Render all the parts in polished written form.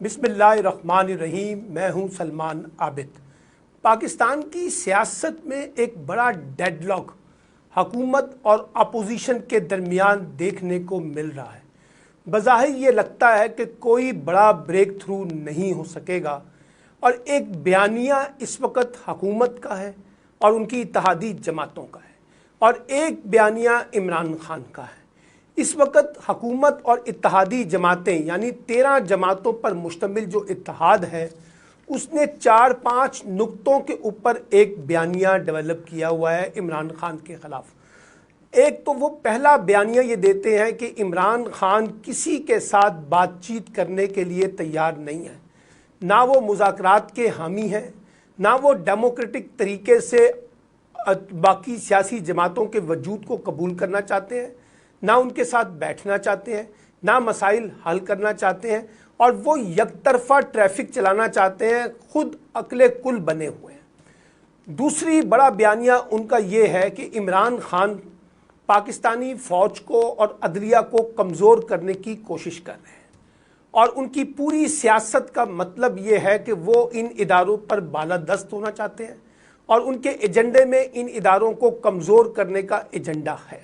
बिस्मिल्लाहिर्रहमानिर्रहीम। मैं हूं सलमान आबिद। पाकिस्तान की सियासत में एक बड़ा डेडलॉक हुकूमत और अपोजिशन के दरमियान देखने को मिल रहा है। बज़ाहिर ये लगता है कि कोई बड़ा ब्रेक थ्रू नहीं हो सकेगा और एक बयानिया इस वक्त हुकूमत का है और उनकी इत्तेहादी जमातों का है और एक बयानिया इमरान खान का है। इस वक्त हुकूमत और इत्तेहादी जमातें यानी 13 जमातों पर मुश्तमिल जो इत्तेहाद है उसने 4-5 नुक्तों के ऊपर एक बयानिया डेवलप किया हुआ है इमरान खान के ख़िलाफ़। एक तो वो पहला बयानिया ये देते हैं कि इमरान खान किसी के साथ बातचीत करने के लिए तैयार नहीं है, ना वो मुज़ाकरात के हामी हैं, ना वो डेमोक्रेटिक तरीके से बाकी सियासी जमातों के वजूद को कबूल करना चाहते हैं, ना उनके साथ बैठना चाहते हैं, ना मसाइल हल करना चाहते हैं और वो यकतरफा ट्रैफिक चलाना चाहते हैं, खुद अकले कुल बने हुए हैं। दूसरी बड़ा बयानिया उनका ये है कि इमरान खान पाकिस्तानी फ़ौज को और अदलिया को कमज़ोर करने की कोशिश कर रहे हैं और उनकी पूरी सियासत का मतलब ये है कि वो इन इदारों पर बालादस्त होना चाहते हैं और उनके एजेंडे में इन इदारों को कमज़ोर करने का एजेंडा है।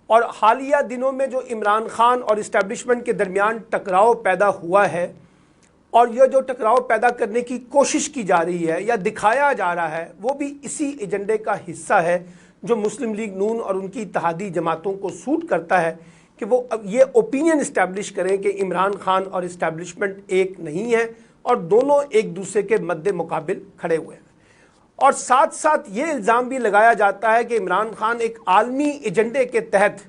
और हालिया दिनों में जो इमरान खान और इस्टेब्लिशमेंट के दरमियान टकराव पैदा हुआ है और यह जो टकराव पैदा करने की कोशिश की जा रही है या दिखाया जा रहा है वो भी इसी एजेंडे का हिस्सा है जो मुस्लिम लीग नून और उनकी इत्तेहादी जमातों को सूट करता है कि वो अब ये ओपिनियन इस्टेब्लिश करें कि इमरान खान और इस्टेब्लिशमेंट एक नहीं है और दोनों एक दूसरे के मद्दे मुकाबिल खड़े हुए हैं। और साथ साथ ये इल्ज़ाम भी लगाया जाता है कि इमरान खान एक आलमी एजेंडे के तहत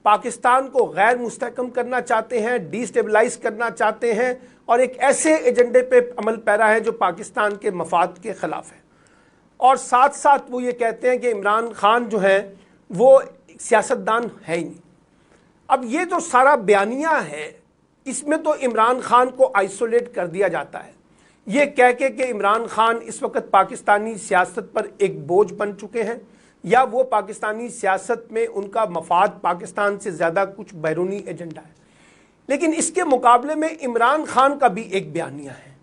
पाकिस्तान को गैर मुस्तहकम करना चाहते हैं, डिस्टेबलाइज करना चाहते हैं और एक ऐसे एजेंडे पे अमल पैरा है जो पाकिस्तान के मफाद के ख़िलाफ़ है। और साथ साथ वो ये कहते हैं कि इमरान खान जो है वो सियासतदान है ही नहीं। अब ये जो सारा बयानिया है इसमें तो इमरान खान को आइसोलेट कर दिया जाता है, ये कह के कि इमरान खान इस वक्त पाकिस्तानी सियासत पर एक बोझ बन चुके हैं या वो पाकिस्तानी सियासत में उनका मफाद पाकिस्तान से ज़्यादा कुछ बैरूनी एजेंडा है। लेकिन इसके मुकाबले में इमरान खान का भी एक बयानिया है।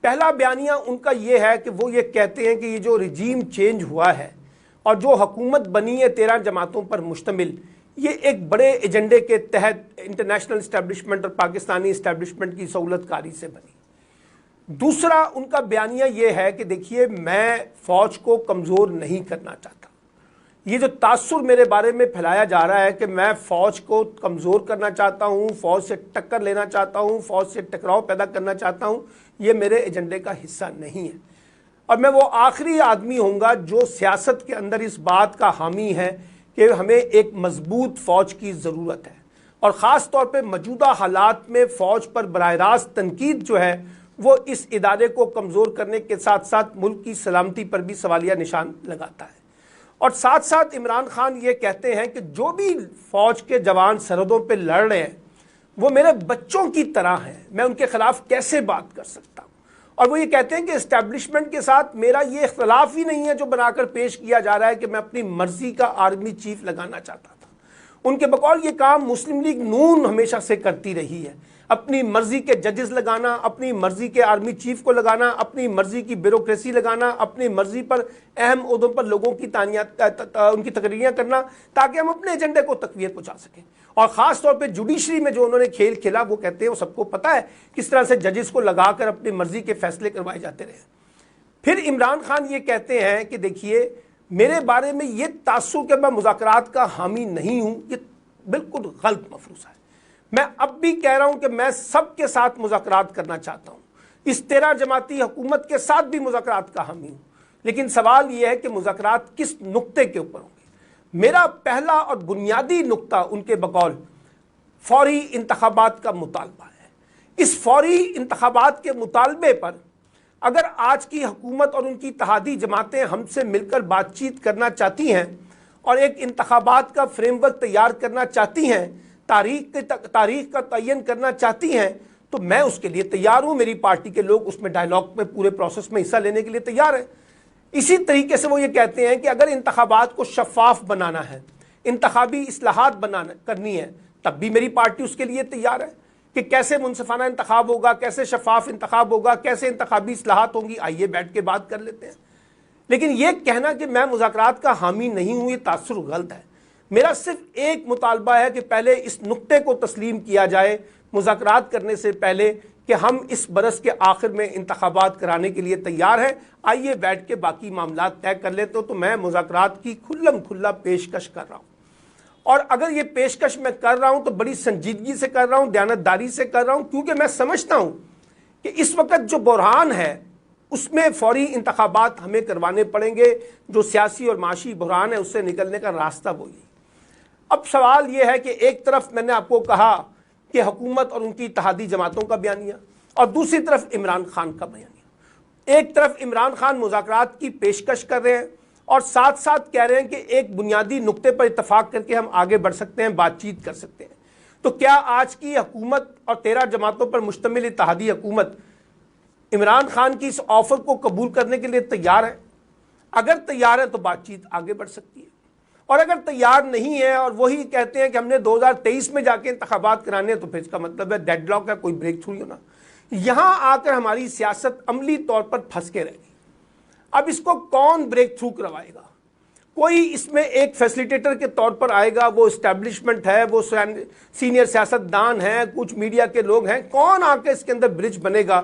पहला बयानिया उनका ये है कि वो ये कहते हैं कि ये जो रिजीम चेंज हुआ है और जो हुकूमत बनी है 13 जमातों पर मुश्तमिल, ये एक बड़े एजेंडे के तहत इंटरनेशनल इस्टेब्लिशमेंट और पाकिस्तानी इस्टेब्लिशमेंट की सहूलतकारी से बनी। दूसरा उनका बयानिया ये है कि देखिए मैं फ़ौज को कमज़ोर नहीं करना चाहता। ये जो तासुर मेरे बारे में फैलाया जा रहा है कि मैं फ़ौज को कमज़ोर करना चाहता हूँ, फ़ौज से टक्कर लेना चाहता हूँ, फ़ौज से टकराव पैदा करना चाहता हूँ, ये मेरे एजेंडे का हिस्सा नहीं है। और मैं वो आखिरी आदमी होऊंगा जो सियासत के अंदर इस बात का हामी है कि हमें एक मजबूत फ़ौज की ज़रूरत है और ख़ास तौर पर मौजूदा हालात में फ़ौज पर बराह रास्त तनकीद जो है वो इस इदारे को कमज़ोर करने के साथ साथ मुल्क की सलामती पर भी सवालिया निशान लगाता है। और साथ साथ इमरान खान ये कहते हैं कि जो भी फ़ौज के जवान सरहदों पे लड़ रहे हैं वो मेरे बच्चों की तरह हैं, मैं उनके ख़िलाफ़ कैसे बात कर सकता हूँ। और वो ये कहते हैं कि इस्टेब्लिशमेंट के साथ मेरा ये इख्तलाफ ही नहीं है जो बनाकर पेश किया जा रहा है कि मैं अपनी मर्ज़ी का आर्मी चीफ लगाना चाहता था। उनके बकौल ये काम मुस्लिम लीग नून हमेशा से करती रही है, अपनी मर्जी के जजेस लगाना, अपनी मर्जी के आर्मी चीफ को लगाना, अपनी मर्जी की ब्यूरोक्रेसी लगाना, अपनी मर्जी पर अहम ओहदों पर लोगों की उनकी तकरीरियाँ करना ताकि हम अपने एजेंडे को तकवीत पहुँचा सकें। और ख़ास तौर पे जुडिशरी में जो उन्होंने खेल खेला वो कहते हैं वो सबको पता है किस तरह से जजेस को लगाकर अपनी मर्जी के फैसले करवाए जाते रहे। फिर इमरान खान ये कहते हैं कि देखिए मेरे बारे में ये तासुर कि मैं मुज़ाकरात का हामी नहीं हूँ, ये बिल्कुल गलत मफरूज़ है। मैं अब भी कह रहा हूं कि मैं सबके साथ मुज़ाकरात करना चाहता हूं, इस 13 जमाती हुकूमत के साथ भी मुज़ाकरात का हामी हूं, लेकिन सवाल यह है कि मुज़ाकरात किस नुक्ते के ऊपर होंगे। मेरा पहला और बुनियादी नुक्ता उनके बकौल फौरी इंतखाबात का मुतालबा है। इस फौरी इंतखाबात के मुतालबे पर अगर आज की हुकूमत और उनकी इत्तेहादी जमातें हमसे मिलकर बातचीत करना चाहती हैं और एक इंतखाबात का फ्रेमवर्क तैयार करना चाहती हैं, तारीख का तयन करना चाहती हैं, तो मैं उसके लिए तैयार हूँ। मेरी पार्टी के लोग उसमें डायलॉग में पूरे प्रोसेस में हिस्सा लेने के लिए तैयार हैं। इसी तरीके से वो ये कहते हैं कि अगर इंतखाबात को शफाफ बनाना है, इंतखाबी इस्लाहात करनी है, तब भी मेरी पार्टी उसके लिए तैयार है। कि कैसे मुनसिफाना इंतखाब होगा, कैसे शफाफ इंतखाब होगा, कैसे इंतखाबी इस्लाहात होंगी, आइए बैठ के बात कर लेते हैं। लेकिन यह कहना कि मैं मुज़ाकरात का हामी नहीं हूं, ये तासुर गलत है। मेरा सिर्फ एक मुतालबा है कि पहले इस नुक्ते को तस्लीम किया जाए मुज़ाकरात करने से पहले कि हम इस बरस के आखिर में इंतखाबात कराने के लिए तैयार हैं, आइए बैठ के बाकी मामला तय कर लेते हो। तो मैं मुज़ाकरात की खुल्लम खुल्ला पेशकश कर रहा हूँ, और अगर ये पेशकश मैं कर रहा हूँ तो बड़ी संजीदगी से कर रहा हूँ, दयानतदारी से कर रहा हूँ, क्योंकि मैं समझता हूँ कि इस वक्त जो बहरान है उसमें फौरी इंतखाबात हमें करवाने पड़ेंगे। जो सियासी और माशी बहरान है उससे निकलने का रास्ता वही। अब सवाल यह है कि एक तरफ मैंने आपको कहा कि हुकूमत और उनकी इत्तेहादी जमातों का बयानिया, और दूसरी तरफ इमरान खान का बयानिया। एक तरफ इमरान खान मुज़ाकरात की पेशकश कर रहे हैं और साथ साथ कह रहे हैं कि एक बुनियादी नुक्ते पर इत्तफाक करके हम आगे बढ़ सकते हैं, बातचीत कर सकते हैं। तो क्या आज की हुकूमत और 13 जमातों पर मुश्तमिल इत्तेहादी हुकूमत इमरान खान की इस ऑफर को कबूल करने के लिए तैयार है? अगर तैयार है तो बातचीत आगे बढ़ सकती है, और अगर तैयार नहीं है और वही कहते हैं कि हमने 2023 में जाके इंतखाबात कराने हैं, तो फिर इसका मतलब है डेडलॉक है, कोई ब्रेक थ्रू होना। यहां आकर हमारी सियासत अमली तौर पर फंस के रहेगी। अब इसको कौन ब्रेक थ्रू करवाएगा? कोई इसमें एक फैसिलिटेटर के तौर पर आएगा, वो इस्टेब्लिशमेंट है, वो सीनियर सियासतदान है, कुछ मीडिया के लोग हैं। कौन आके इसके अंदर ब्रिज बनेगा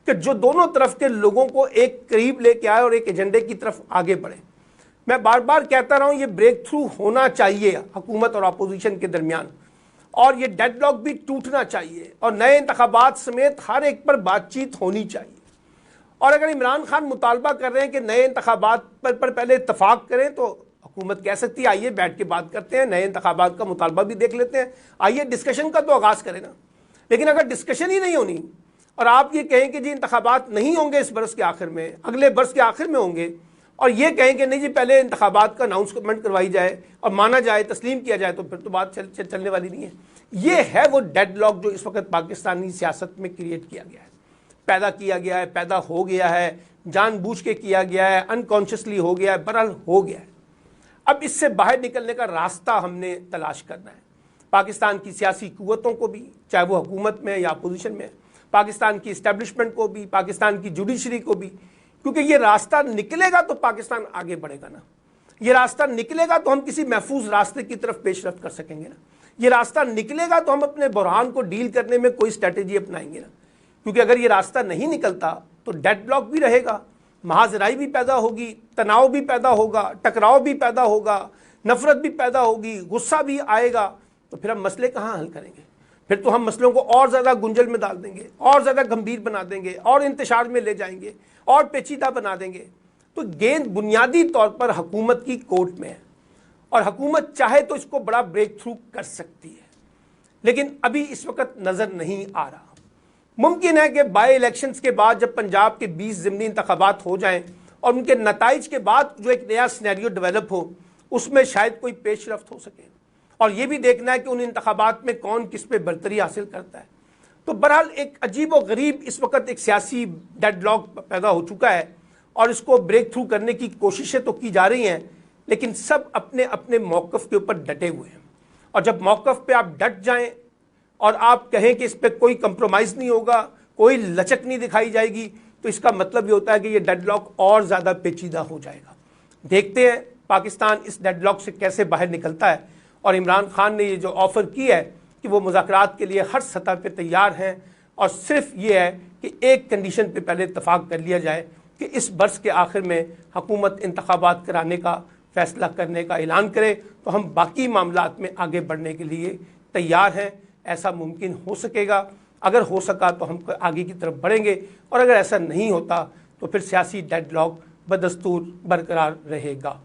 कि जो दोनों तरफ के लोगों को एक करीब लेके आए और एक एजेंडे की तरफ आगे बढ़े? मैं बार बार कहता रहा हूं, ये ब्रेक थ्रू होना चाहिए हुकूमत और अपोजिशन के दरमियान, और ये डेडलॉक भी टूटना चाहिए, और नए इंतखाबात समेत हर एक पर बातचीत होनी चाहिए। और अगर इमरान खान मुतालबा कर रहे हैं कि नए इंतखाबात पर पहले इत्तफाक करें, तो हुकूमत कह सकती है आइए बैठ के बात करते हैं, नए इंतखाबात का मुतालबा भी देख लेते हैं, आइए डिस्कशन का तो आगाज़ करें ना। लेकिन अगर डिस्कशन ही नहीं होनी और आप ये कहें कि जी इंतखाबात नहीं होंगे इस बरस के आखिर में, अगले बरस के आखिर में होंगे, और ये कहें कि नहीं जी पहले इंतखाबात का अनाउंसमेंट करवाई जाए और माना जाए, तस्लीम किया जाए, तो फिर तो बात चलने वाली नहीं है। ये है वो डेडलॉक जो इस वक्त पाकिस्तानी सियासत में क्रिएट किया गया है, पैदा किया गया है, पैदा हो गया है, जानबूझ के किया गया है, अनकॉन्शियसली हो गया है, बहरहाल हो गया है। अब इससे बाहर निकलने का रास्ता हमने तलाश करना है। पाकिस्तान की सियासी कुव्वतों को भी, चाहे वो हुकूमत में या अपोजिशन में, पाकिस्तान की इस्टेब्लिशमेंट को भी, पाकिस्तान की जुडिशरी को भी, क्योंकि ये रास्ता निकलेगा तो पाकिस्तान आगे बढ़ेगा ना। ये रास्ता निकलेगा तो हम किसी महफूज रास्ते की तरफ पेशरफ्त कर सकेंगे ना। ये रास्ता निकलेगा तो हम अपने बहरान को डील करने में कोई स्ट्रेटेजी अपनाएंगे ना। क्योंकि अगर ये रास्ता नहीं निकलता तो डेडलॉक भी रहेगा, महाजराई भी पैदा होगी, तनाव भी पैदा होगा, टकराव भी पैदा होगा, नफरत भी पैदा होगी, गुस्सा भी आएगा। तो फिर हम मसले कहाँ हल करेंगे? फिर तो हम मसलों को और ज़्यादा गुंजल में डाल देंगे, और ज़्यादा गंभीर बना देंगे, और इंतशार में ले जाएंगे, और पेचीदा बना देंगे। तो गेंद बुनियादी तौर पर हुकूमत की कोर्ट में है, और हुकूमत चाहे तो इसको बड़ा ब्रेक थ्रू कर सकती है, लेकिन अभी इस वक्त नज़र नहीं आ रहा। मुमकिन है कि बाई इलेक्शंस के बाद जब पंजाब के 20 ज़िमनी इंतखाबात हो जाएं और उनके नताइज के बाद जो एक नया सिनेरियो डेवलप हो, उसमें शायद कोई पेशरफ्त हो सके। और ये भी देखना है कि उन इंतखाबात में कौन किस पे बरतरी हासिल करता है। तो बहरहाल एक अजीब व गरीब इस वक्त एक सियासी डेडलॉक पैदा हो चुका है, और इसको ब्रेक थ्रू करने की कोशिशें तो की जा रही हैं, लेकिन सब अपने अपने मौक़िफ़ के ऊपर डटे हुए हैं। और जब मौक़िफ़ पे आप डट जाएं और आप कहें कि इस पर कोई कंप्रोमाइज़ नहीं होगा, कोई लचक नहीं दिखाई जाएगी, तो इसका मतलब ये होता है कि ये डेडलॉक और ज़्यादा पेचीदा हो जाएगा। देखते हैं पाकिस्तान इस डेडलॉक से कैसे बाहर निकलता है। और इमरान खान ने ये जो ऑफ़र की है कि वो मुज़ाकरात के लिए हर सतह पे तैयार हैं, और सिर्फ ये है कि एक कंडीशन पे पहले इत्तफाक कर लिया जाए कि इस बरस के आखिर में हुकूमत इंतखाबात कराने का फ़ैसला करने का ऐलान करे, तो हम बाकी मामलात में आगे बढ़ने के लिए तैयार हैं। ऐसा मुमकिन हो सकेगा। अगर हो सका तो हम आगे की तरफ बढ़ेंगे, और अगर ऐसा नहीं होता तो फिर सियासी डेडलॉक बदस्तूर बरकरार रहेगा।